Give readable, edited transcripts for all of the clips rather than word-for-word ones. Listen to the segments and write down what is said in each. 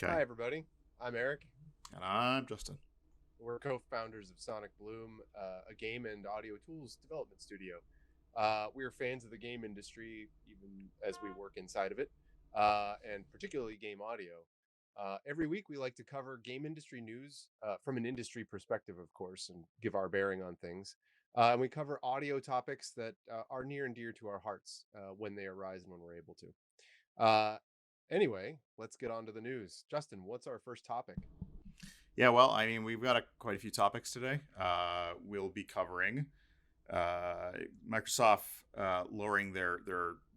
Okay. Hi, everybody. I'm Eric. And I'm Justin. We're co founders of Sonic Bloom, a game and audio tools development studio. We're fans of the game industry, even as we work inside of it, and particularly game audio. Every week, we like to cover game industry news from an industry perspective, of course, and give our bearing on things. And we cover audio topics that are near and dear to our hearts when they arise and when we're able to. Anyway, let's get on to the news. Justin, what's our first topic? Yeah, well, I mean, we've got quite a few topics today. We'll be covering uh, Microsoft lowering their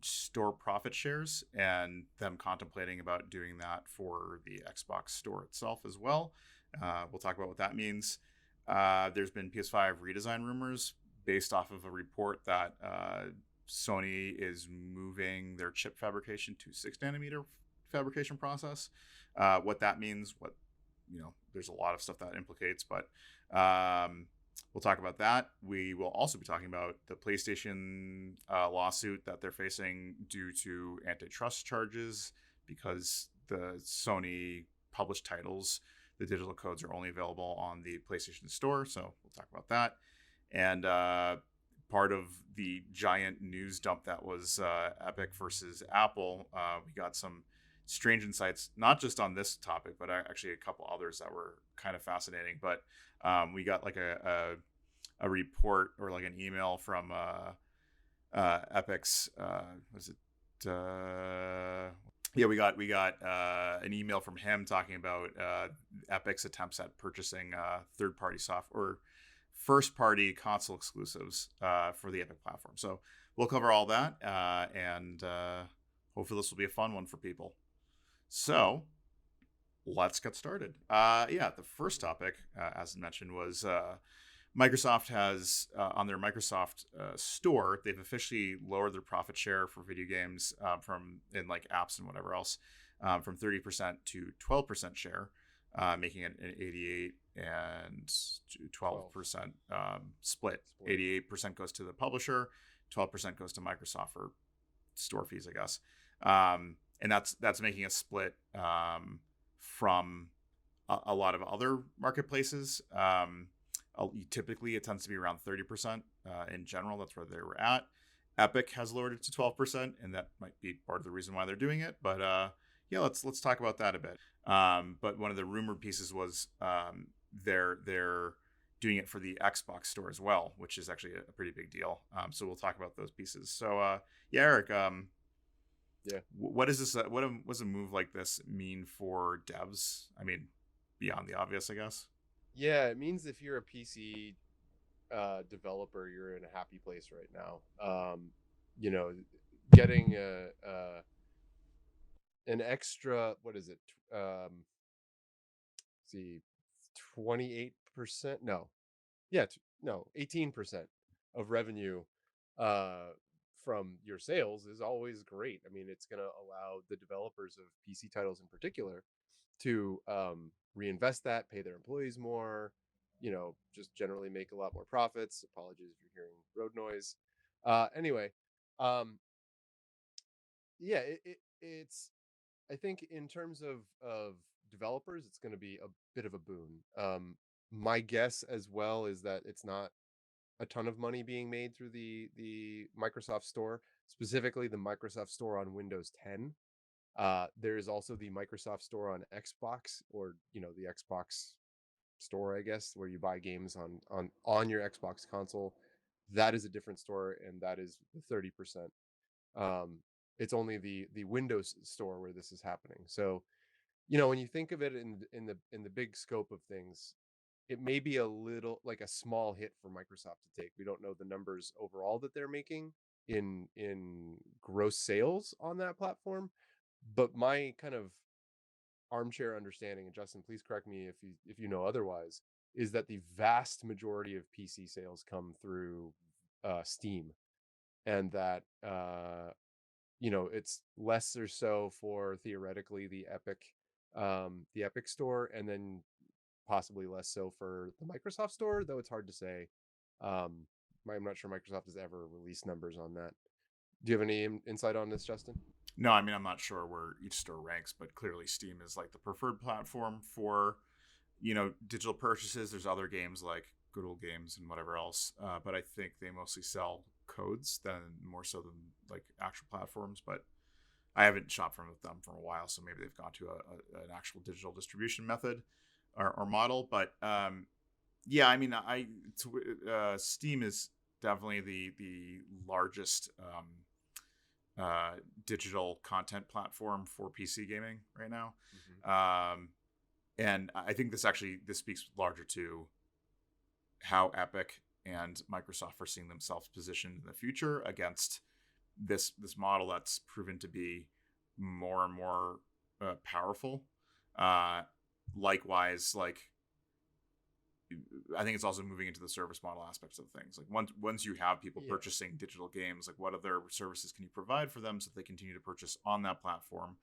store profit shares and them contemplating about doing that for the Xbox store itself as well. We'll talk about what that means. There's been PS5 redesign rumors based off of a report that Sony is moving their chip fabrication to 6 nanometer fabrication process. What that means, there's a lot of stuff that implicates, but we'll talk about that. We will also be talking about the PlayStation lawsuit that they're facing due to antitrust charges because the Sony published titles, the digital codes are only available on the PlayStation Store. So we'll talk about that. And part of the giant news dump that was Epic versus Apple, we got some strange insights, not just on this topic, but actually a couple others that were kind of fascinating. But we got like a report or like an email from Epic's was it yeah, we got an email from him talking about Epic's attempts at purchasing third party software or first party console exclusives for the Epic platform. So we'll cover all that and hopefully this will be a fun one for people. So let's get started. The first topic, as mentioned, was Microsoft has on their Microsoft store, they've officially lowered their profit share for video games from in like apps and whatever else from 30% to 12% share, making it an 88 and 12% split. 88% goes to the publisher, 12% goes to Microsoft for store fees, I guess. And that's making a split from a lot of other marketplaces. Typically, it tends to be around 30% in general. That's where they were at. Epic has lowered it to 12%, and that might be part of the reason why they're doing it. But let's talk about that a bit. But one of the rumored pieces was they're doing it for the Xbox store as well, which is actually a pretty big deal. So we'll talk about those pieces. So Eric. What is this? What does a move like this mean for devs? I mean, beyond the obvious, I guess. Yeah, it means if you're a PC developer, you're in a happy place right now. You know, getting an extra, what is it? See, 28%? No, yeah, no, 18% of revenue uh, from your sales is always great. I mean, it's going to allow the developers of PC titles in particular to reinvest that, pay their employees more, just generally make a lot more profits. Apologies if you're hearing road noise. Anyway, um, yeah, it's, I think in terms of developers, it's going to be a bit of a boon. My guess as well is that it's not a ton of money being made through the Microsoft Store, specifically the Microsoft Store on Windows 10. There is also the Microsoft Store on Xbox, or the Xbox Store, I guess, where you buy games on your Xbox console. That is a different store, and that is the 30%. Um, it's only the Windows Store where this is happening. So, when you think of it in the big scope of things, it may be a little like a small hit for Microsoft to take. We don't know the numbers overall that they're making in gross sales on that platform, but my kind of armchair understanding, and Justin, please correct me if you know otherwise, is that the vast majority of PC sales come through Steam, and that it's less or so for theoretically the Epic store, and then possibly less so for the Microsoft store, though it's hard to say. I'm not sure Microsoft has ever released numbers on that. Do you have any insight on this, Justin? No, I mean I'm not sure where each store ranks, but clearly Steam is like the preferred platform for digital purchases. There's other games like Good Old Games and whatever else, but I think they mostly sell codes than more so than like actual platforms. But I haven't shopped from them for a while, so maybe they've gone to an actual digital distribution method or model. But yeah, I mean, Steam is definitely the largest digital content platform for PC gaming right now. Mm-hmm. And I think this speaks larger to how Epic and Microsoft are seeing themselves positioned in the future against this model that's proven to be more and more powerful. Uh, Likewise, like I think it's also moving into the service model aspects of things. Like once you have people Yeah. purchasing digital games, like what other services can you provide for them so that they continue to purchase on that platform?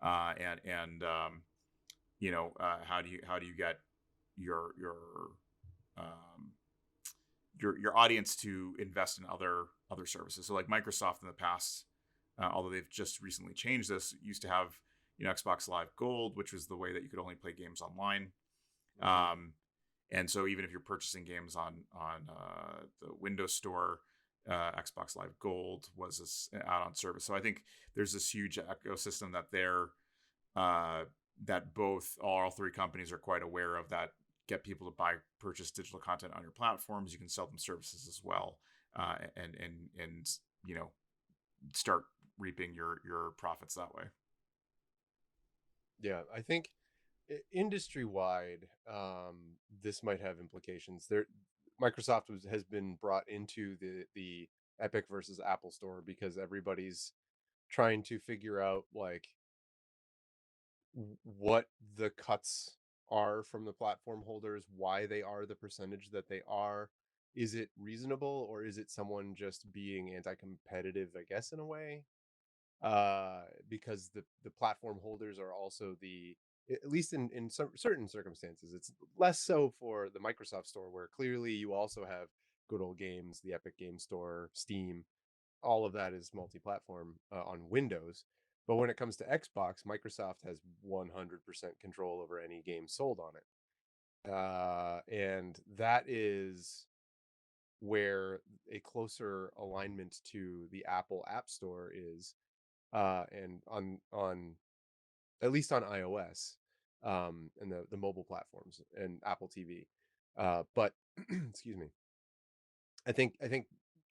How do you get your um, your audience to invest in other services? So like Microsoft in the past, although they've just recently changed this, used to have Xbox Live Gold, which was the way that you could only play games online. Mm-hmm. Um, and so even if you're purchasing games on the Windows Store, Xbox Live Gold was this add-on service. So I think there's this huge ecosystem that both all three companies are quite aware of, that get people to purchase digital content on your platforms. You can sell them services as well, and you know start reaping your profits that way. Yeah, I think industry wide, this might have implications. Microsoft has been brought into the Epic versus Apple store because everybody's trying to figure out like what the cuts are from the platform holders, why they are the percentage that they are. Is it reasonable or is it someone just being anti-competitive, I guess, in a way? Because the platform holders are also at least in some certain circumstances, it's less so for the Microsoft store, where clearly you also have Good Old Games, the Epic Game Store, Steam, all of that is multi-platform on Windows. But when it comes to Xbox, Microsoft has 100% control over any game sold on it, and that is where a closer alignment to the Apple App Store is, and on at least on iOS, and the mobile platforms and Apple TV. But excuse me, I think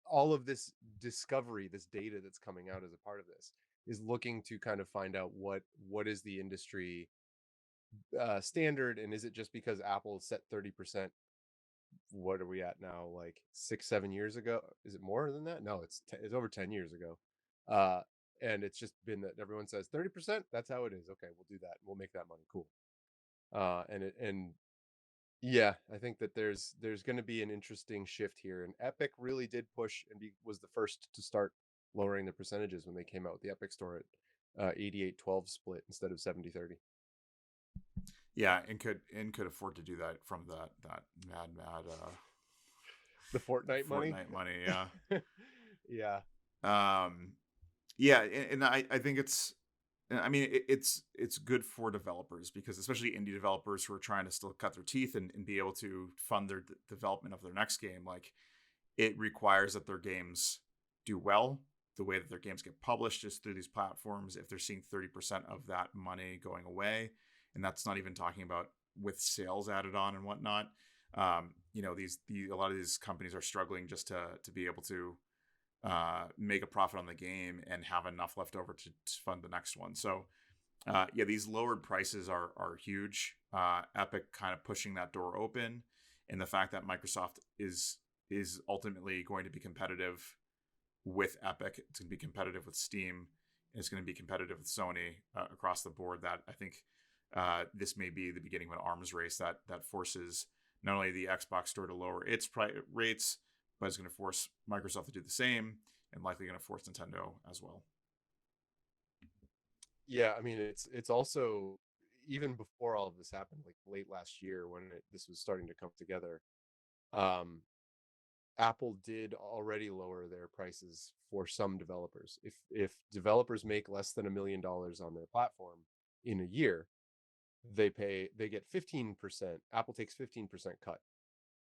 all of this discovery, this data that's coming out as a part of this, is looking to kind of find out what is the industry standard, and is it just because Apple set 30%? What are we at now? Like 6 7 years ago? Is it more than that? No, it's over 10 years ago. Uh, and it's just been that everyone says 30%. That's how it is. Okay, we'll do that. We'll make that money. Cool. And yeah, I think that there's going to be an interesting shift here. And Epic really did push and was the first to start lowering the percentages when they came out with the Epic Store at 88-12 split instead of 70-30. Yeah, and could afford to do that from that mad The Fortnite money. Fortnite money. Yeah. Yeah. Um, yeah, and I think I mean, it's good for developers, because especially indie developers who are trying to still cut their teeth and be able to fund their development of their next game. Like, it requires that their games do well. The way that their games get published is through these platforms. If they're seeing 30% of that money going away, and that's not even talking about with sales added on and whatnot. A lot of these companies are struggling just to be able to make a profit on the game and have enough left over to fund the next one. So yeah, these lowered prices are huge. Epic kind of pushing that door open, and the fact that Microsoft is ultimately going to be competitive with Epic, it's going to be competitive with Steam, and it's going to be competitive with Sony across the board. That I think this may be the beginning of an arms race that forces not only the Xbox store to lower its rates, but it's going to force Microsoft to do the same, and likely going to force Nintendo as well. Yeah, I mean it's also, even before all of this happened, like late last year when this was starting to come together. Um, Apple did already lower their prices for some developers. If developers make less than $1 million on their platform in a year, they get 15%. Apple takes 15% cut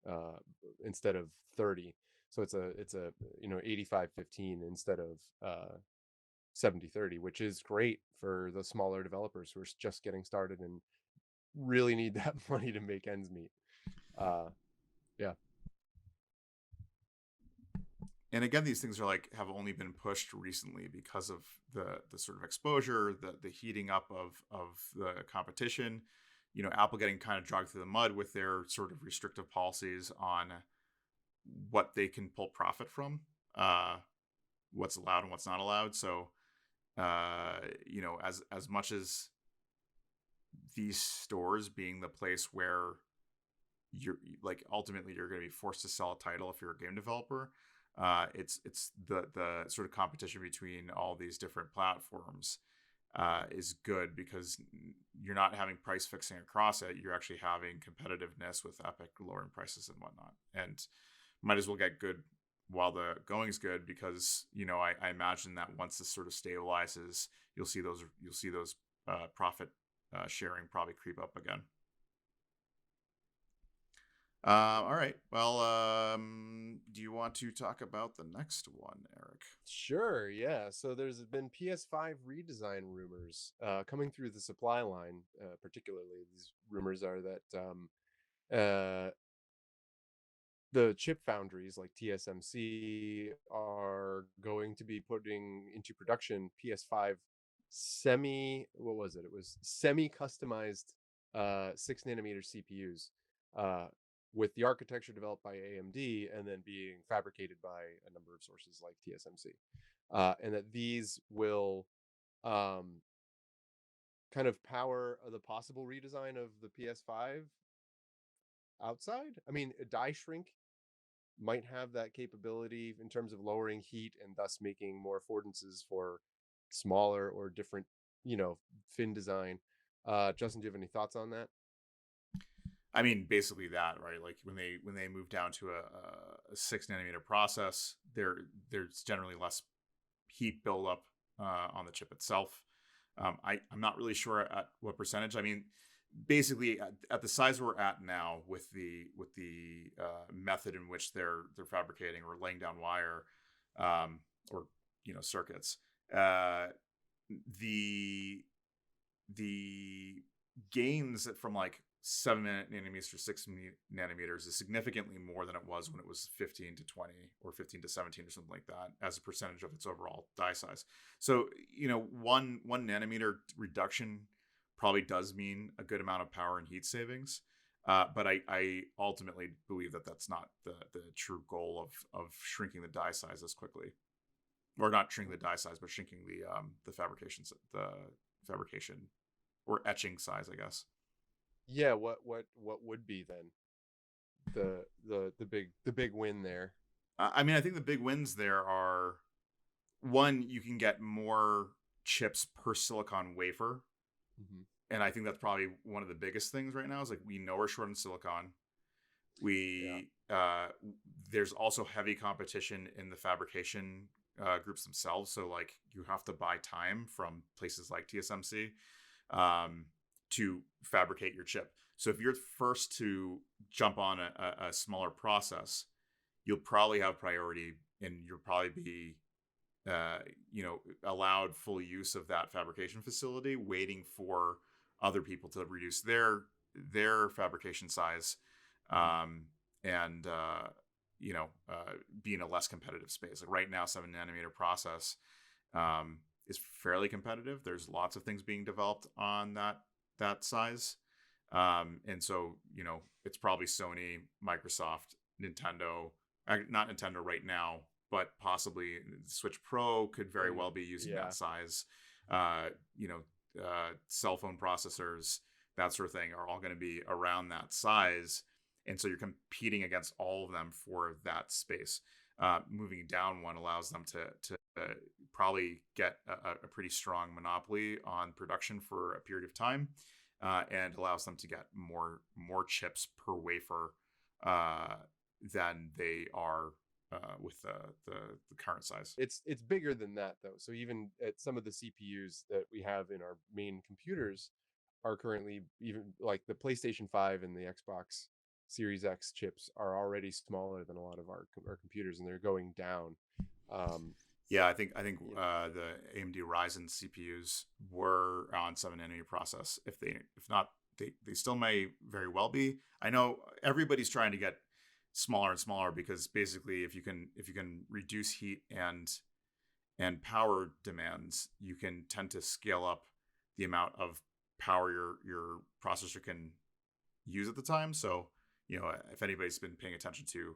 uh, instead of 30. So it's a 85-15 instead of 70-30, which is great for the smaller developers who are just getting started and really need that money to make ends meet. Uh, yeah. And again, these things are like have only been pushed recently because of the sort of exposure, the heating up of the competition. Apple getting kind of dragged through the mud with their sort of restrictive policies on what they can pull profit from, what's allowed and what's not allowed. So, as much as these stores being the place where you're like ultimately you're going to be forced to sell a title if you're a game developer. It's the sort of competition between all these different platforms is good because you're not having price fixing across it. You're actually having competitiveness with Epic lowering prices and whatnot, and might as well get good while the going's good because I imagine that once this sort of stabilizes, you'll see those profit sharing probably creep up again. All right. Well, do you want to talk about the next one, Eric? Sure, yeah. So there's been PS5 redesign rumors coming through the supply line. Particularly, these rumors are that uh, the chip foundries like TSMC are going to be putting into production PS5 what was it? It was semi customized 6 nanometer CPUs with the architecture developed by AMD and then being fabricated by a number of sources like TSMC. And that these will um, kind of power the possible redesign of the PS5 outside. I mean, a die shrink might have that capability in terms of lowering heat and thus making more affordances for smaller or different, fin design. Justin, do you have any thoughts on that? I mean, basically that, right? Like when they move down to a 6 nanometer process, there's generally less heat buildup on the chip itself. I'm not really sure at what percentage. I mean, basically at the size we're at now with the method in which they're fabricating or laying down wire, or circuits, the the gains from like 7 nanometers to 6 nanometers is significantly more than it was when it was 15 to 20 or 15 to 17 or something like that as a percentage of its overall die size. So, one nanometer reduction probably does mean a good amount of power and heat savings. But I ultimately believe that that's not the true goal of shrinking the die size as quickly, or not shrinking the die size, but shrinking the fabrication or etching size, I guess. Yeah, what would be then the big win there? I mean, I think the big wins there are one, you can get more chips per silicon wafer, Mm-hmm. and I think that's probably one of the biggest things right now. Is like we know we're short on silicon. Yeah. We there's also heavy competition in the fabrication groups themselves. So like you have to buy time from places like TSMC um, to fabricate your chip. So if you're first to jump on a smaller process, you'll probably have priority, and you'll probably be allowed full use of that fabrication facility, waiting for other people to reduce their fabrication size, um, and be in a less competitive space. Like right now, 7 nanometer process is fairly competitive. There's lots of things being developed on that size, and so it's probably Sony, Microsoft, Nintendo. Not Nintendo right now, but possibly Switch Pro could very And well be using yeah. that size. Uh, Cell phone processors, that sort of thing, are all going to be around that size, and so you're competing against all of them for that space. Moving down one allows them to probably get a pretty strong monopoly on production for a period of time, and allows them to get more chips per wafer than they are with the current size. It's bigger than that though. So even at some of the CPUs that we have in our main computers are currently, even like the PlayStation 5 and the Xbox Series X chips, are already smaller than a lot of our computers, and they're going down. Um, Yeah, I think you the AMD Ryzen CPUs were on 7 nanometer process. If not, they still may very well be. I know everybody's trying to get smaller and smaller because basically, if you can reduce heat and power demands, you can tend to scale up the amount of power your processor can use at the time. So, if anybody's been paying attention to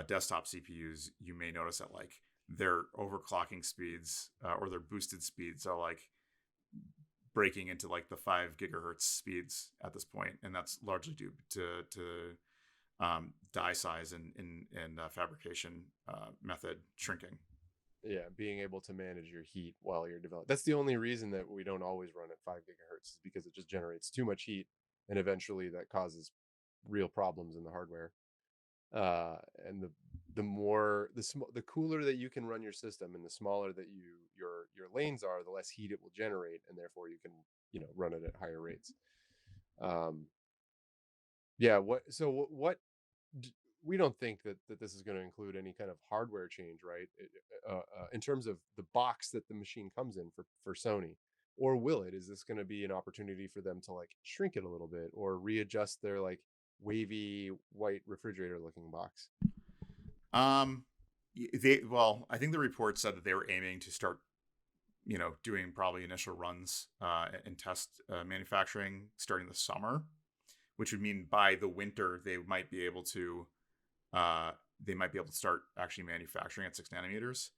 desktop CPUs, you may notice that like their overclocking speeds or their boosted speeds are like breaking into like the 5 gigahertz speeds at this point, and that's largely due to die size and fabrication method shrinking. yeah, being able to manage your heat while you're developing. That's the only reason that we don't always run at 5 gigahertz, is because it just generates too much heat, and eventually that causes real problems in the hardware. And the cooler that you can run your system, and the smaller that your lanes are, the less heat it will generate, and therefore you can run it at higher rates. Um, yeah. We don't think that this is going to include any kind of hardware change, right? In terms of the box that the machine comes in for Sony, or will it? Is this going to be an opportunity for them to like shrink it a little bit, or readjust their like wavy white refrigerator looking box? Um, I think the report said that they were aiming to start, doing probably initial runs and test manufacturing starting this summer, which would mean by the winter uh, they might be able to start actually manufacturing at 6 nanometers.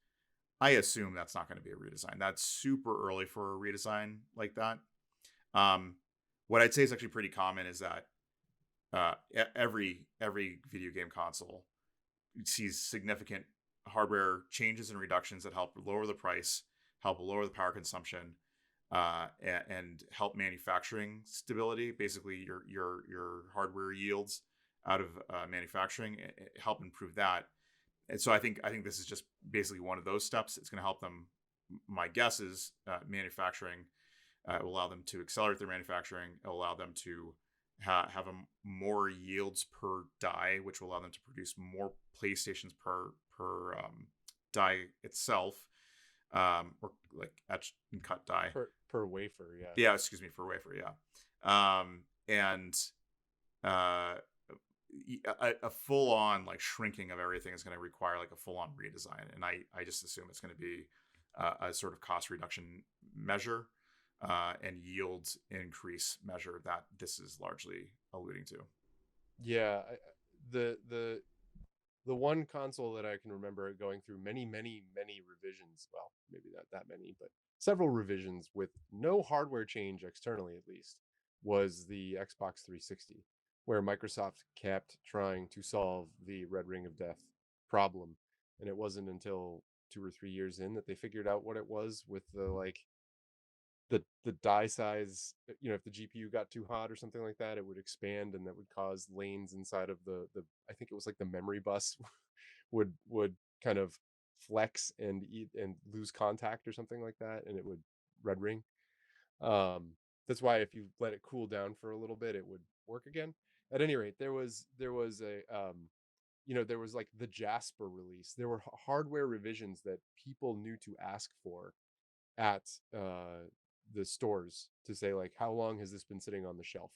I assume that's not going to be a redesign. That's super early for a redesign like that. Um, what I'd say is actually pretty common is that every video game console sees significant hardware changes and reductions that help lower the price, help lower the power consumption, and help manufacturing stability. Basically, your hardware yields out of manufacturing help improve that. And so I think this is just basically one of those steps. It's going to help them. My guess is manufacturing will allow them to accelerate their manufacturing. It will allow them to have more yields per die, which will allow them to produce more PlayStations per die itself, or like etched and cut die Per wafer, yeah. Yeah, excuse me, for wafer. Yeah, and uh, a full on like shrinking of everything is going to require like a full on redesign, and I just assume it's going to be a sort of cost reduction measure and yield increase measure that this is largely alluding to. Yeah, the one console that I can remember going through many revisions, well, maybe not that many, but several revisions with no hardware change externally at least, was the Xbox 360, where Microsoft kept trying to solve the Red Ring of Death problem, and it wasn't until 2 or 3 years in that they figured out what it was with the like the die size. If the GPU got too hot or something like that, it would expand, and that would cause lanes inside of the I think it was like the memory bus would kind of flex and eat and lose contact or something like that, and it would red ring. um that's why if you let it cool down for a little bit, it would work again. At any rate, there was a there was like the Jasper release. There were hardware revisions that people knew to ask for at the stores to say like, how long has this been sitting on the shelf,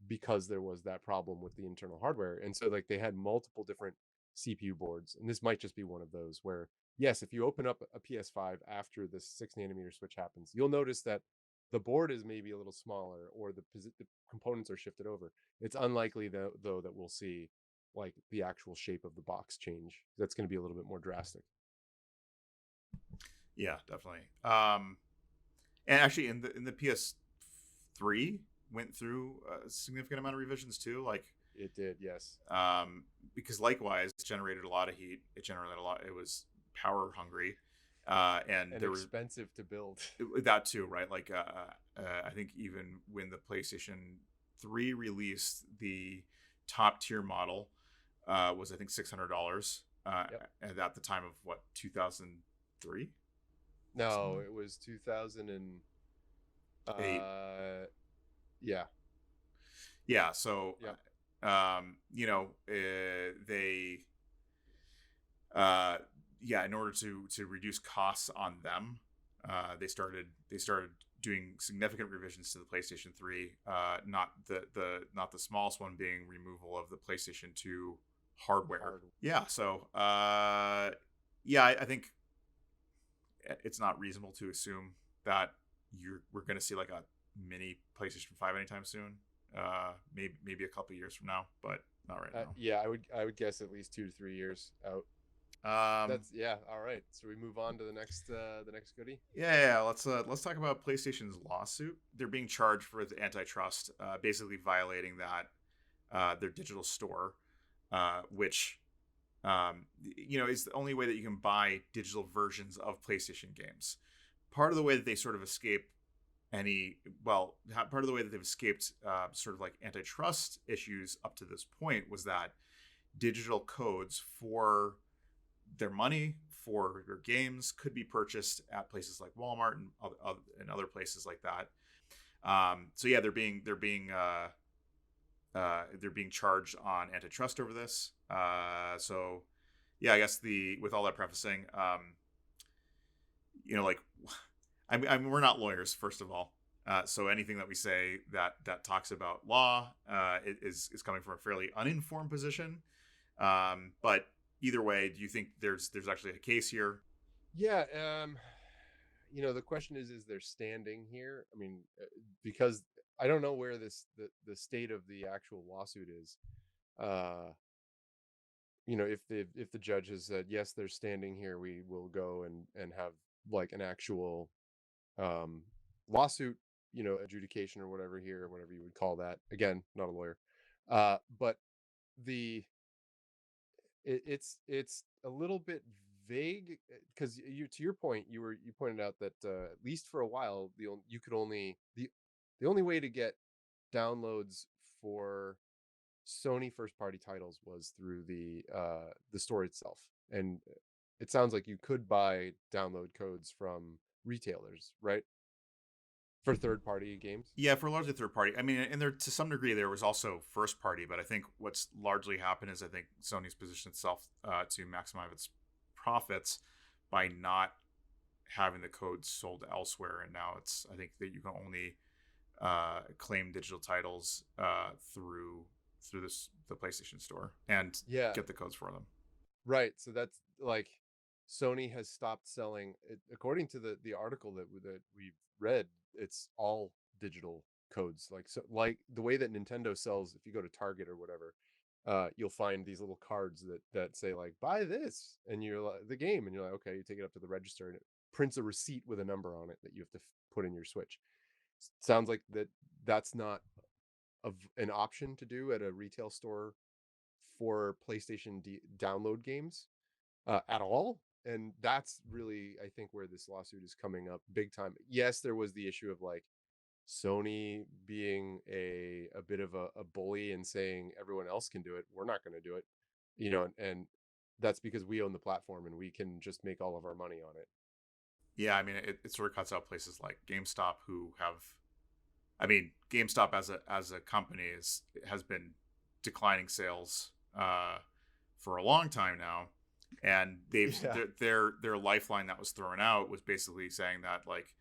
because there was that problem with the internal hardware. And so like they had multiple different CPU boards, and this might just be one of those where, yes, if you open up a PS5 after this 6 nanometer switch happens, you'll notice that the board is maybe a little smaller, or the components are shifted over. It's unlikely though that we'll see like the actual shape of the box change. That's going to be a little bit more drastic. Yeah, definitely. And actually, in the PS3 went through a significant amount of revisions too. Like, It did, yes. because likewise it generated a lot of heat. It generated a lot. It was power hungry, and And there was expensive to build. that too, right? Like, I think even when the PlayStation 3 released, the top tier model was I think $600. Yep. at the time of what, 2003, No, something it was 2000 and like 8. yeah. Yeah, so Yep. they uh, yeah, in order to reduce costs on them, they started doing significant revisions to the PlayStation 3. Not the smallest one being removal of the PlayStation 2 hardware. Hard. Yeah, so yeah, I think it's not reasonable to assume that we're going to see like a mini PlayStation 5 anytime soon. Maybe a couple years from now, but not right now. Yeah, I would guess at least 2 to 3 years out. Um, That's yeah. All right. So we move on to the next goodie. yeah. Let's talk about PlayStation's lawsuit. They're being charged for the antitrust, basically violating that their digital store, which is the only way that you can buy digital versions of PlayStation games. Part of the way that they sort of escape part of the way that they've escaped sort of like antitrust issues up to this point was that digital codes for their money for your games could be purchased at places like Walmart and other places like that. So yeah, they're being charged on antitrust over this. So yeah, I guess with all that prefacing, like we're not lawyers, first of all. So anything that we say that talks about law is coming from a fairly uninformed position. But either way, do you think there's actually a case here? Yeah. The question is there standing here? I mean, because I don't know where the state of the actual lawsuit is. Uh, if the judge has said yes, they're standing here, we will go and have like an actual um lawsuit, adjudication or whatever here, whatever you would call that. Again, not a lawyer. But the it's a little bit vague because you to your point you pointed out that at least for a while you could only the only way to get downloads for Sony first party titles was through the store itself, and it sounds like you could buy download codes from retailers, right, for third party games. Yeah, for largely third party. I mean, and there to some degree there was also first party, but I think what's largely happened is I think Sony's positioned itself to maximize its profits by not having the codes sold elsewhere, and now I think that you can only claim digital titles through the PlayStation Store and Yeah, get the codes for them. right. So that's like Sony has stopped selling it, according to the article that we've read. It's all digital codes, like so, like the way that Nintendo sells. If you go to Target or whatever, you'll find these little cards that say like buy this, and you're like the game, and you're like okay, you take it up to the register, and it prints a receipt with a number on it that you have to put in your Switch. Sounds like that's not an option to do at a retail store for PlayStation download games at all. And that's really, I think, where this lawsuit is coming up big time. Yes, there was the issue of like Sony being a bit of a bully and saying everyone else can do it. We're not going to do it, and that's because we own the platform and we can just make all of our money on it. Yeah, I mean, it sort of cuts out places like GameStop, who have, I mean, GameStop as a company has been declining sales for a long time now, and Yeah. their lifeline that was thrown out was basically saying that like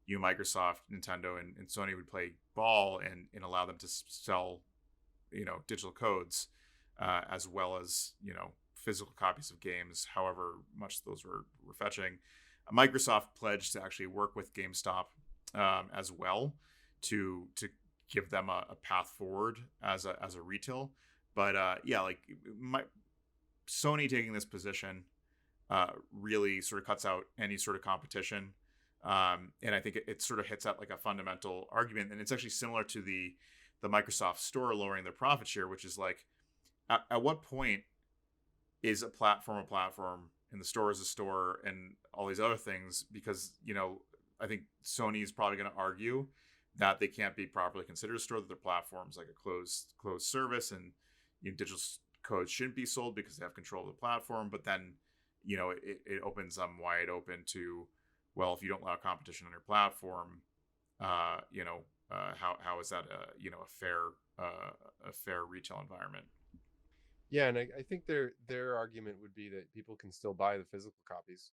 Microsoft, Nintendo, and Sony would play ball and allow them to sell digital codes as well as physical copies of games, however much those were fetching. Microsoft pledged to actually work with GameStop as well to give them a path forward as a retail. But yeah, like Sony taking this position really sort of cuts out any sort of competition. And I think it sort of hits at like a fundamental argument, and it's actually similar to the Microsoft Store lowering their profit share, which is like, at what point is a platform and the store is a store and all these other things? Because I think Sony is probably going to argue that they can't be properly considered a store, that their platform's like a closed service, and digital codes shouldn't be sold because they have control of the platform. But then, it opens them wide open to, well, if you don't allow competition on your platform, how is that a fair retail environment? Yeah, and I think their argument would be that people can still buy the physical copies,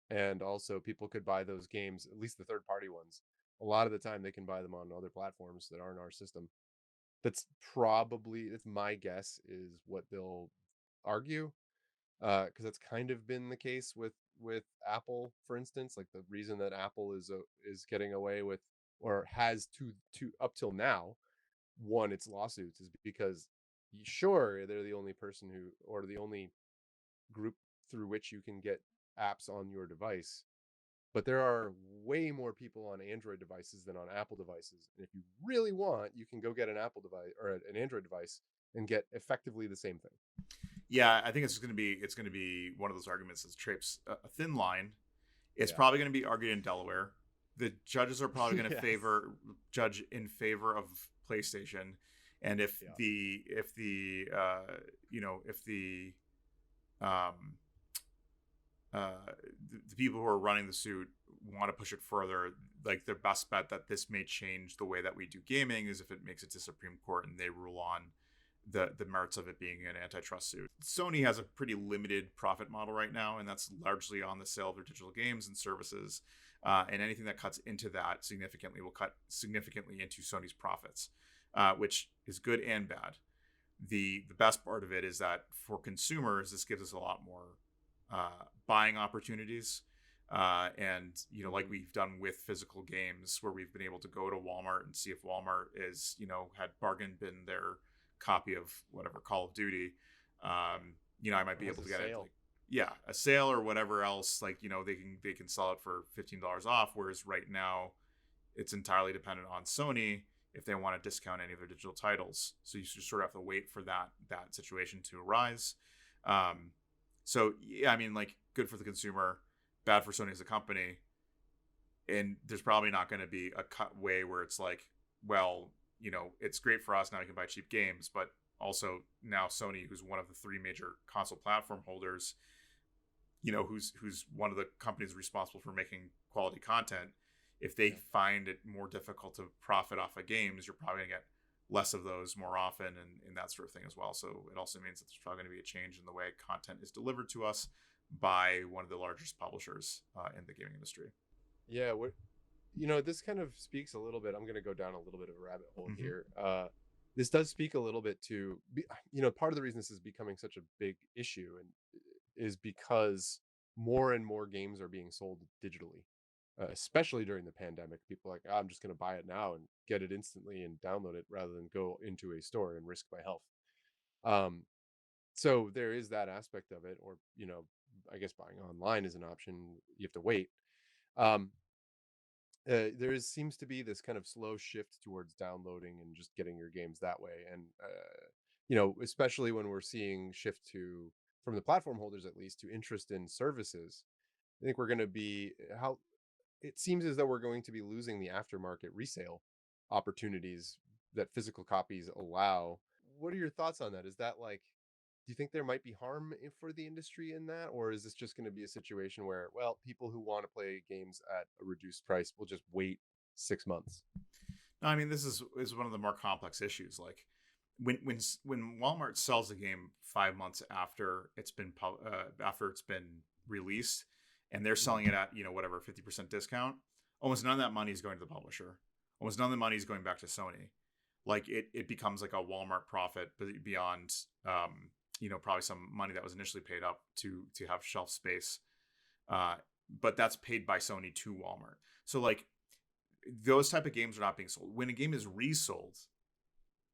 and also people could buy those games, at least the third party ones. A lot of the time, they can buy them on other platforms that aren't our system. That's my guess is what they'll argue, because that's kind of been the case with Apple, for instance. Like the reason that Apple is getting away with, or has to up till now, won its lawsuits is because sure they're the only person who, or the only group through which you can get apps on your device, but there are way more people on Android devices than on Apple devices. And if you really want, you can go get an Apple device or an Android device and get effectively the same thing. Yeah, I think it's going to be one of those arguments that trips a thin line. It's Yeah. probably going to be argued in Delaware. The judges are probably going to Yes. judge in favor of PlayStation, and if Yeah. um, the people who are running the suit want to push it further, like their best bet that this may change the way that we do gaming is if it makes it to Supreme Court and they rule on the merits of it being an antitrust suit. Sony has a pretty limited profit model right now, and that's largely on the sale of their digital games and services. And anything that cuts into that significantly will cut significantly into Sony's profits, which is good and bad. The best part of it is that for consumers, this gives us a lot more buying opportunities. And like we've done with physical games, where we've been able to go to Walmart and see if Walmart is had bargain bin their copy of whatever Call of Duty. I might be able to get it, a sale or whatever else. Like they can sell it for $15 off, whereas right now it's entirely dependent on Sony if they want to discount any of their digital titles. So you just sort of have to wait for that situation to arise. So yeah, I mean, like, good for the consumer, bad for Sony as a company. And there's probably not going to be a cut way where it's like, well, it's great for us now, we can buy cheap games, but also now Sony, who's one of the three major console platform holders, who's one of the companies responsible for making quality content, if they find it more difficult to profit off of games, you're probably going to get less of those more often and that sort of thing as well. So it also means that there's probably going to be a change in the way content is delivered to us by one of the largest publishers in the gaming industry. Yeah, this kind of speaks a little bit. I'm going to go down a little bit of a rabbit hole here. This does speak a little bit to, part of the reason this is becoming such a big issue and is because more and more games are being sold digitally, especially during the pandemic. People are like, I'm just going to buy it now and get it instantly and download it rather than go into a store and risk my health. So there is that aspect of it, or, I guess buying online is an option. You have to wait. There seems to be this kind of slow shift towards downloading and just getting your games that way. And, especially when we're seeing shift from the platform holders, at least, to interest in services, I think we're going to be it seems as though we're going to be losing the aftermarket resale opportunities that physical copies allow. What are your thoughts on that? Is that like, do you think there might be harm for the industry in that? Or is this just going to be a situation where, well, people who want to play games at a reduced price will just wait 6 months? No, I mean, this is one of the more complex issues. Like when Walmart sells a game 5 months after it's been released, and they're selling it at whatever 50% discount, almost none of that money is going to the publisher. Almost none of the money is going back to Sony. Like it becomes like a Walmart profit, but beyond probably some money that was initially paid up to have shelf space, but that's paid by Sony to Walmart. So like those type of games are not being sold. When a game is resold,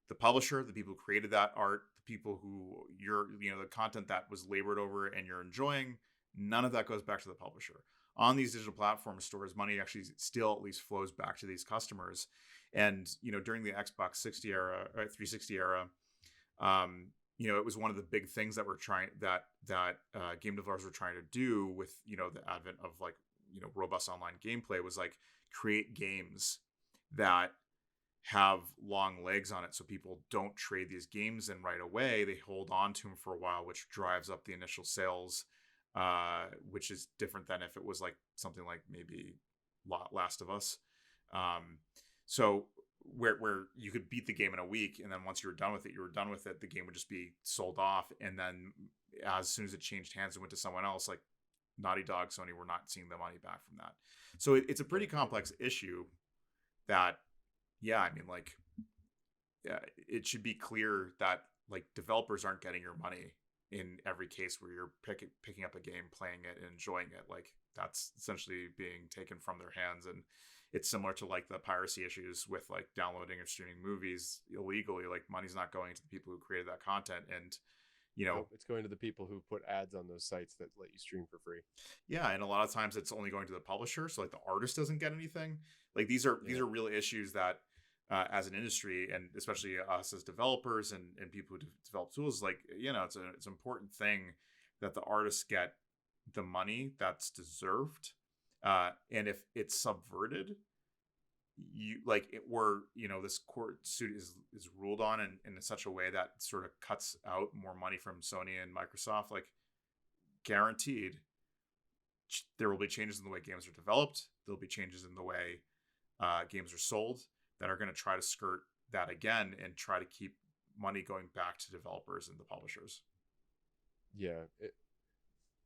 the publisher, the people who created that art, the people who the content that was labored over and you're enjoying, none of that goes back to the publisher. On these digital platform stores, money actually still at least flows back to these customers. And during the Xbox 60 era or 360 era, it was one of the big things that game developers were trying to do with the advent of like robust online gameplay, was like create games that have long legs on it, so people don't trade these games in right away. They hold on to them for a while, which drives up the initial sales, which is different than if it was like something like maybe Last of Us. Um, so where you could beat the game in a week, and then once you were done with it, you were done with it. The game would just be sold off, and then as soon as it changed hands and went to someone else, like Naughty Dog, Sony, we're not seeing the money back from that. So it's a pretty complex issue that, yeah, I mean, like, yeah, it should be clear that like developers aren't getting your money in every case where you're picking up a game, playing it, and enjoying it. Like that's essentially being taken from their hands, and it's similar to like the piracy issues with like downloading or streaming movies illegally. Like money's not going to the people who created that content, and you know, Nope, it's going to the people who put ads on those sites that let you stream for free. yeah, and a lot of times it's only going to the publisher, so like the artist doesn't get anything. Like these Yeah. are real issues that, as an industry, and especially us as developers and people who develop tools, like you know, it's an important thing that the artists get the money that's deserved. And if it's subverted, you like it, where you know this court suit is ruled on in such a way that sort of cuts out more money from Sony and Microsoft, like guaranteed there will be changes in the way games are developed. There'll be changes in the way games are sold that are going to try to skirt that again and try to keep money going back to developers and the publishers. Yeah.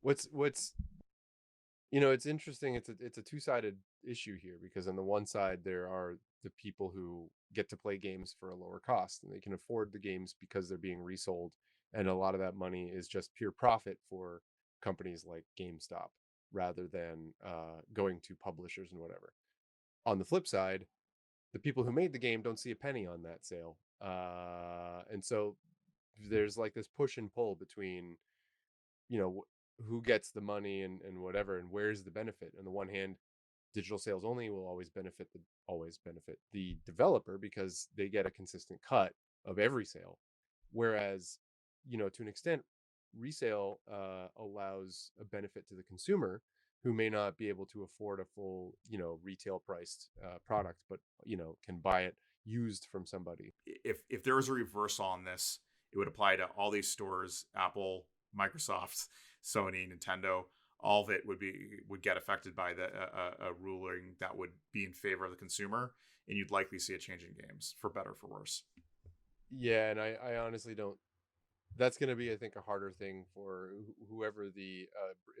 What's it's interesting. It's a two-sided issue here, because on the one side there are the people who get to play games for a lower cost, and they can afford the games because they're being resold, and a lot of that money is just pure profit for companies like GameStop, rather than going to publishers and whatever. On the flip side, the people who made the game don't see a penny on that sale, and so there's like this push and pull between, who gets the money and whatever, and where's the benefit. On the one hand, digital sales only will always benefit the developer, because they get a consistent cut of every sale, whereas, to an extent, resale allows a benefit to the consumer, who may not be able to afford a full, retail priced product, but can buy it used from somebody. If there was a reversal on this, it would apply to all these stores: Apple, Microsoft, Sony, Nintendo. All of it would get affected by a ruling that would be in favor of the consumer, and you'd likely see a change in games for better or for worse. Yeah, and I honestly don't. That's going to be, I think, a harder thing for whoever the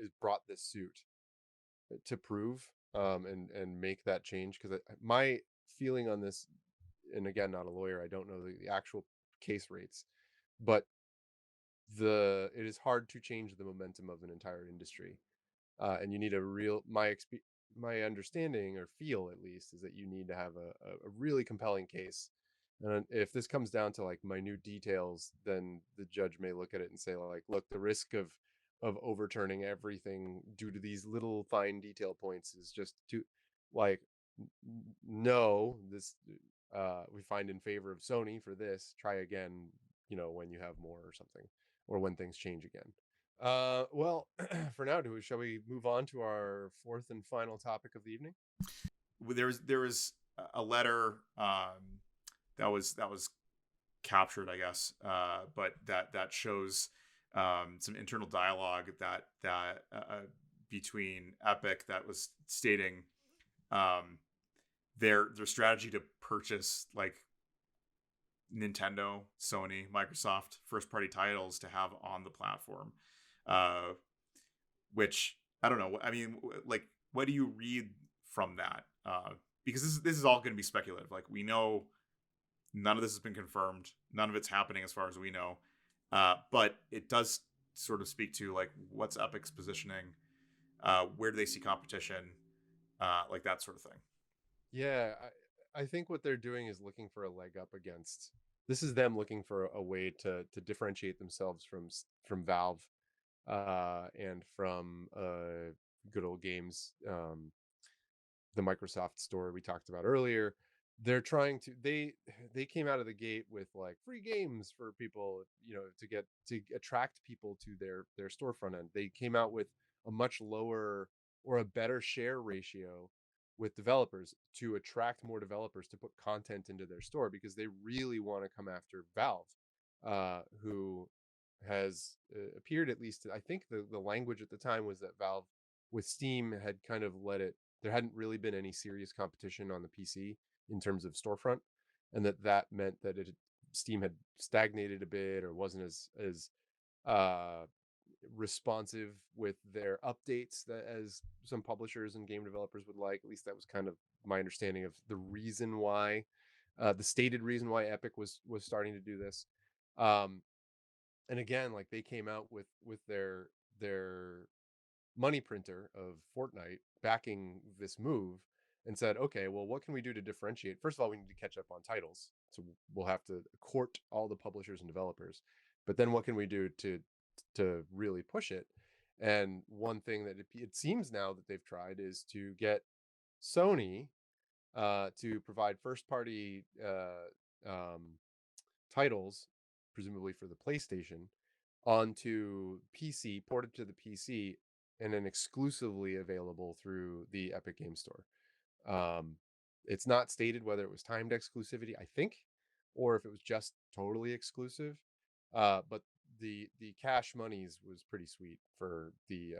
is brought this suit to prove, and make that change, because my feeling on this, and again, not a lawyer, I don't know the actual case rates, but the it is hard to change the momentum of an entire industry, and you need a real my understanding, or feel at least, is that you need to have a really compelling case. And if this comes down to like minute details, then the judge may look at it and say, like, look, the risk of overturning everything due to these little fine detail points is just too, like, no, this we find in favor of Sony for this. Try again, when you have more or something, or when things change again. Well, for now, shall we move on to our fourth and final topic of the evening? There was a letter that was captured, I guess, but that shows some internal dialogue that between Epic, that was stating um, their strategy to purchase like Nintendo, Sony, Microsoft first party titles to have on the platform, uh, which I don't know. I mean, like, what do you read from that? Because this is all going to be speculative. Like we know none of this has been confirmed. None of it's happening as far as we know. But it does sort of speak to like what's Epic's positioning, where do they see competition, like that sort of thing. Yeah, I think what they're doing is looking for a leg up against. This is them looking for a way to differentiate themselves from Valve, and from good old games, the Microsoft store we talked about earlier. They're trying to they came out of the gate with like free games for people, to attract people to their storefront end. They came out with a much lower, or a better share ratio with developers to attract more developers to put content into their store, because they really want to come after Valve, who has appeared, at least I think the language at the time was that Valve with Steam had kind of let it, there hadn't really been any serious competition on the PC in terms of storefront, and that meant that Steam had stagnated a bit, or wasn't as uh responsive with their updates that as some publishers and game developers would like. At least that was kind of my understanding of the reason why, the stated reason why Epic was starting to do this. Um, and again, like they came out with their money printer of Fortnite backing this move, and said, okay, well, what can we do to differentiate? First of all, we need to catch up on titles, so we'll have to court all the publishers and developers. But then, what can we do to really push it? And one thing that it seems now that they've tried is to get Sony to provide first party titles, presumably for the PlayStation, onto PC, ported to the PC, and then exclusively available through the Epic Game Store. Um, it's not stated whether it was timed exclusivity, I think, or if it was just totally exclusive. But the cash monies was pretty sweet for the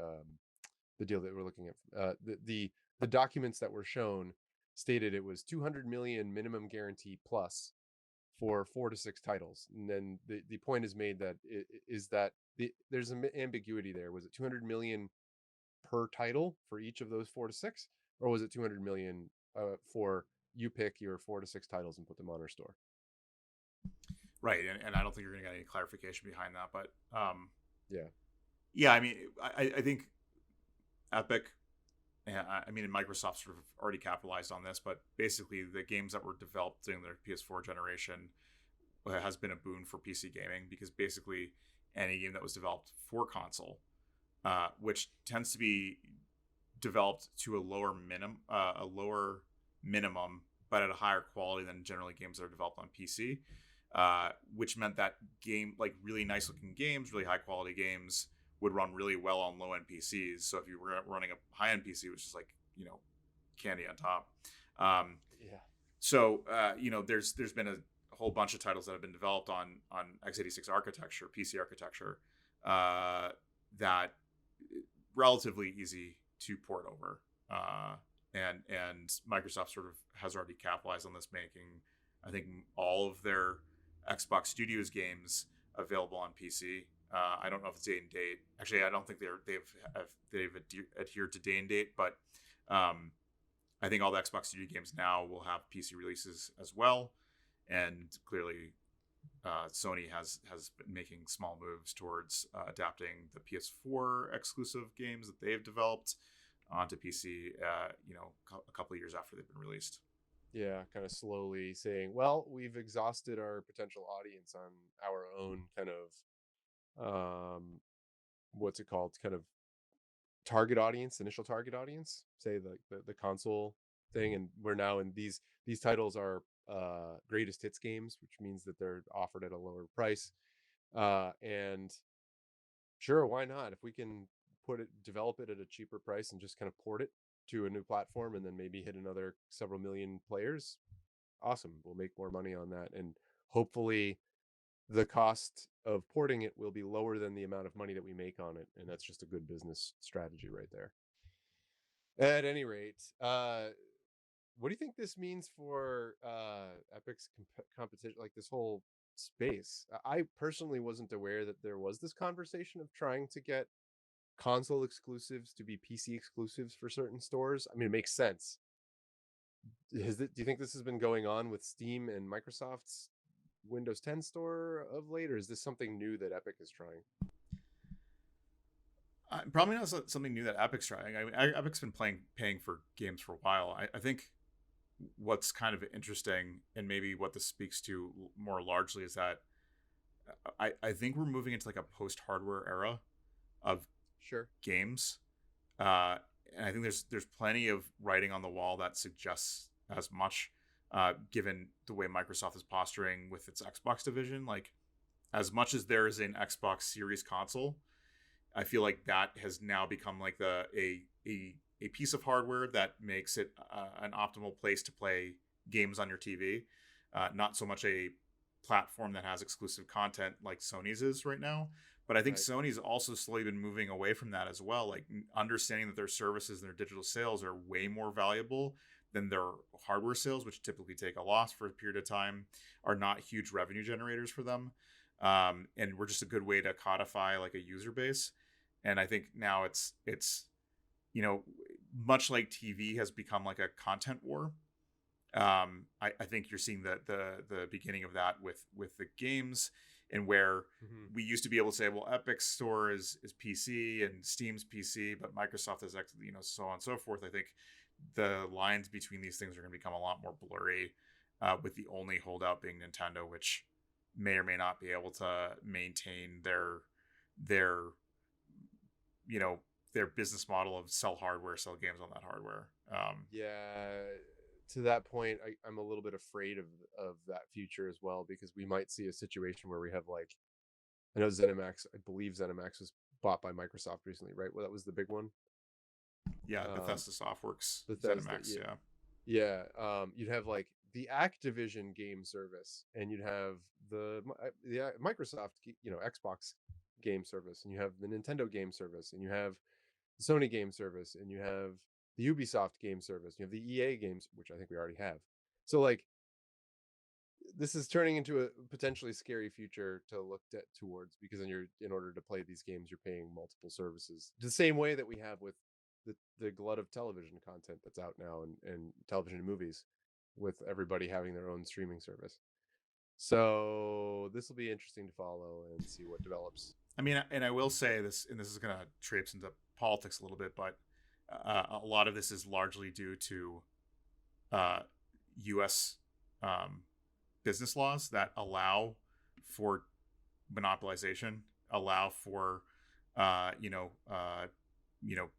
deal that we're looking at. The documents that were shown stated it was 200 million minimum guarantee plus for 4 to 6 titles, and then the point is made that there's an ambiguity there. Was it 200 million per title for each of those 4 to 6, or was it 200 million for you pick your 4 to 6 titles and put them on our store? Right, and I don't think you're going to get any clarification behind that, but Yeah, yeah, I mean, I think Epic, I mean, Microsoft sort of already capitalized on this, but basically the games that were developed during their PS4 generation has been a boon for PC gaming, because basically any game that was developed for console, which tends to be developed to a lower minimum, but at a higher quality than generally games that are developed on PC, which meant that like really nice looking games, really high quality games, would run really well on low end PCs. So if you were running a high end PC, which is like, candy on top. yeah, So there's been a whole bunch of titles that have been developed on x86 architecture, PC architecture, that relatively easy to port over. And Microsoft sort of has already capitalized on this, making, I think, all of their Xbox Studios games available on PC. I don't know if it's day and date. Actually, I don't think they've adhered to day and date, but I think all the Xbox Studio games now will have PC releases as well. And clearly, Sony has been making small moves towards adapting the PS4 exclusive games that they've developed onto PC. A couple of years after they've been released. yeah. Kind of slowly saying, well, we've exhausted our potential audience on our own kind of what's it called? Kind of target audience, initial target audience, say the console thing, and we're now in these titles are greatest hits games, which means that they're offered at a lower price. And sure, why not? If we can develop it at a cheaper price and just kind of port it to a new platform, and then maybe hit another several million players, awesome. We'll make more money on that, and hopefully the cost of porting it will be lower than the amount of money that we make on it, and that's just a good business strategy right there. At any rate, what do you think this means for Epic's competition, like this whole space? I personally wasn't aware that there was this conversation of trying to get console exclusives to be PC exclusives for certain stores. I mean, it makes sense. Do you think this has been going on with Steam and Microsoft's Windows 10 store of late, or is this something new that Epic is trying? Probably not something new that Epic's trying. I mean, Epic's been paying for games for a while. I think what's kind of interesting, and maybe what this speaks to more largely, is that I think we're moving into like a post hardware era of Sure. games, and I think there's plenty of writing on the wall that suggests as much, given the way Microsoft is posturing with its Xbox division. Like, as much as there is an Xbox Series console, I feel like that has now become like a a piece of hardware that makes it an optimal place to play games on your TV, not so much a platform that has exclusive content like Sony's is right now. But I think Right. Sony's also slowly been moving away from that as well, like understanding that their services and their digital sales are way more valuable than their hardware sales, which typically take a loss for a period of time, are not huge revenue generators for them. And we're just a good way to codify like a user base. And I think now it's you know, much like TV has become like a content war. I think you're seeing the beginning of that with the games, and where Hmm. we used to be able to say, well, Epic's store is PC and Steam's PC, but Microsoft is so on and so forth. I think the lines between these things are going to become a lot more blurry, with the only holdout being Nintendo, which may or may not be able to maintain their you know their business model of sell hardware, sell games on that hardware. Yeah, to that point, I'm a little bit afraid of that future as well, because we might see a situation where we have like, I know ZeniMax, I believe ZeniMax was bought by Microsoft recently, right? Well, that was the big one. Yeah, Um, Bethesda Softworks, Bethesda, ZeniMax. yeah, Yeah, yeah. You'd have like the Activision game service, and you'd have the Microsoft, Xbox game service, and you have the Nintendo game service, and you have the Sony game service, and you have the Ubisoft game service, you have the EA games, which I think we already have. So like, this is turning into a potentially scary future to look towards, because then you're, in order to play these games, you're paying multiple services, the same way that we have with the glut of television content that's out now, and television and movies, with everybody having their own streaming service. So this will be interesting to follow and see what develops. I mean, and I will say this, and this is going to traipse into politics a little bit, but a lot of this is largely due to uh, U.S. Um, business laws that allow for monopolization, allow for uh, you know uh,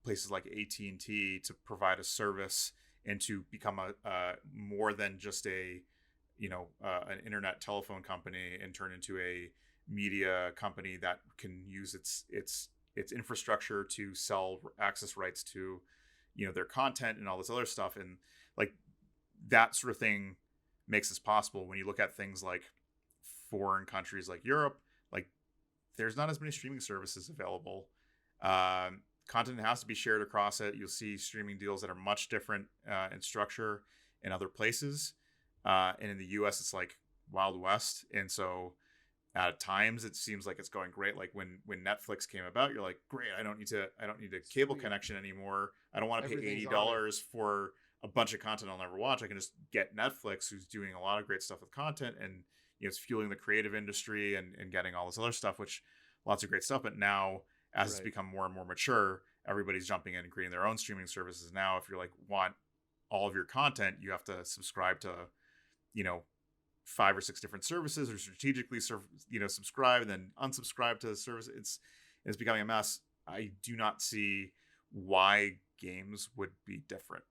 places like AT&T to provide a service and to become a more than just a an internet telephone company, and turn into a media company that can use its infrastructure to sell access rights to their content and all this other stuff. And like that sort of thing makes this possible when you look at things like foreign countries like Europe. Like there's not as many streaming services available. Content has to be shared across it. You'll see streaming deals that are much different in structure in other places. And in the US, it's like Wild West. And so at times it seems like it's going great. Like when Netflix came about, you're like, great, I don't need a cable Sweet, connection anymore. I don't want to pay everything's eighty on it. dollars for a bunch of content I'll never watch. I can just get Netflix, who's doing a lot of great stuff with content, and it's fueling the creative industry and getting all this other stuff, which lots of great stuff. But now, as it's Right. become more and more mature, everybody's jumping in and creating their own streaming services. Now, if you're like want all of your content, you have to subscribe to you know 5 or 6 different services, or strategically subscribe and then unsubscribe to the service. It's becoming a mess. I do not see why games would be different.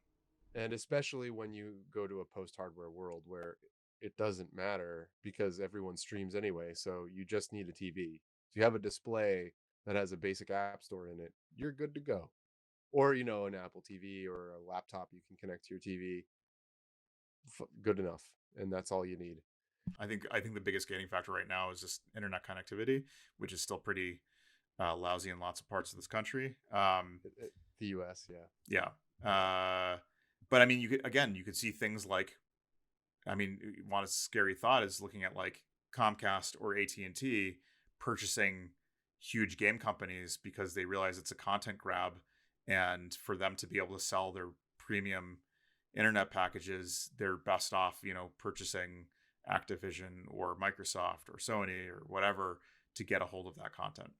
And especially when you go to a post hardware world where it doesn't matter, because everyone streams anyway. So you just need a TV. If you have a display that has a basic app store in it, you're good to go. Or, an Apple TV or a laptop you can connect to your TV. Good enough. And that's all you need. I think the biggest gating factor right now is just internet connectivity, which is still pretty lousy in lots of parts of this country. The US, yeah. Yeah. But I mean, you could see things like, I mean, one scary thought is looking at like Comcast or AT&T purchasing huge game companies because they realize it's a content grab, and for them to be able to sell their premium internet packages, they're best off, purchasing Activision or Microsoft or Sony or whatever to get a hold of that content.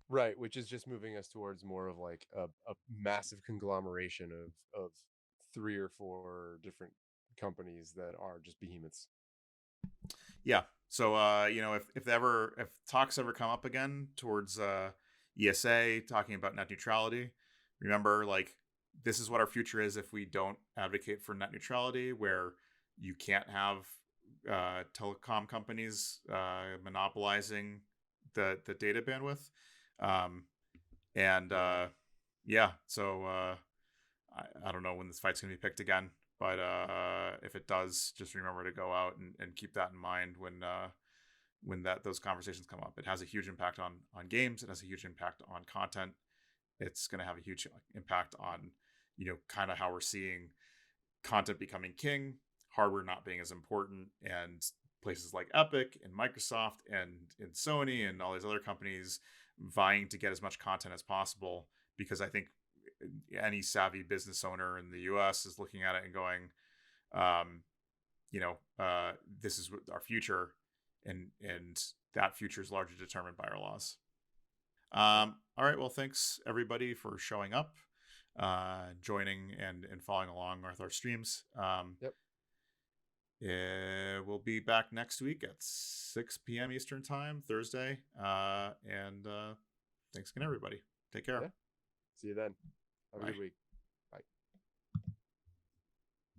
Right, which is just moving us towards more of like a massive conglomeration of three or four different companies that are just behemoths. Yeah. So if talks ever come up again towards ESA talking about net neutrality, remember, like, this is what our future is if we don't advocate for net neutrality, where you can't have telecom companies monopolizing the data bandwidth. Um, and Yeah. yeah, so I don't know when this fight's gonna be picked again, but if it does, just remember to go out and keep that in mind when that those conversations come up. It has a huge impact on games. It has a huge impact on content. It's going to have a huge impact on kind of how we're seeing content becoming king, hardware not being as important, and places like Epic and Microsoft and Sony and all these other companies vying to get as much content as possible. Because I think any savvy business owner in the US is looking at it and going, um, this is our future, and that future is largely determined by our laws. Yep. All right. Well, thanks everybody for showing up, joining and following along with our streams. Yep. We'll be back next week at 6 p.m. Eastern Time, Thursday. And thanks again, everybody. Take care. Yeah. See you then. Have a Bye. good week.